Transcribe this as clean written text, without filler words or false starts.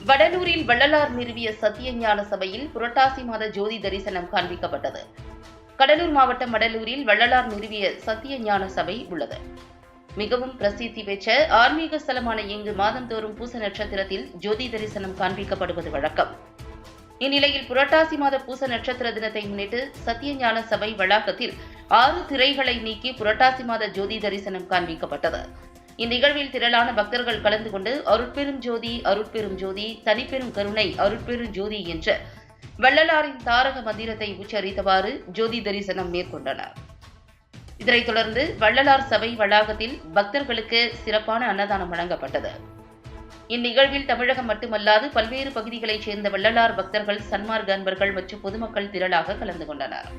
வடலூரில் வள்ளலார் நிறுவிய சத்தியஞான சபையில் புரட்டாசி மாத ஜோதி தரிசனம் காண்பிக்கப்பட்டது. கடலூர் மாவட்டம் வடலூரில் வள்ளலார் நிறுவிய சத்தியஞான சபை உள்ளது. மிகவும் பிரசித்தி பெற்ற ஆன்மீக ஸ்தலமான இங்கு மாதந்தோறும் பூச நட்சத்திரத்தில் ஜோதி தரிசனம் காண்பிக்கப்படுவது வழக்கம். இந்நிலையில் புரட்டாசி மாத பூச நட்சத்திர தினத்தை முன்னிட்டு சத்தியஞான சபை வளாகத்தில் 6 திரைகளை நீக்கி புரட்டாசி மாத ஜோதி தரிசனம் காண்பிக்கப்பட்டது. இந்நிகழ்வில் திரளான பக்தர்கள் கலந்து கொண்டு அருட்பெரும் ஜோதி அருட்பெரும் ஜோதி தனிப்பெரும் கருணை அருட்பெரும் ஜோதி என்ற வள்ளலாரின் தாரக மந்திரத்தை உச்சரித்தவாறு ஜோதி தரிசனம் மேற்கொண்டனர். இதனைத் தொடர்ந்து வள்ளலார் சபை வளாகத்தில் பக்தர்களுக்கு சிறப்பான அன்னதானம் வழங்கப்பட்டது. இந்நிகழ்வில் தமிழகம் மட்டுமல்லாது பல்வேறு பகுதிகளைச் சேர்ந்த வள்ளலார் பக்தர்கள், சன்மார்க்க அன்பர்கள் மற்றும் பொதுமக்கள் திரளாக கலந்து கொண்டனர்.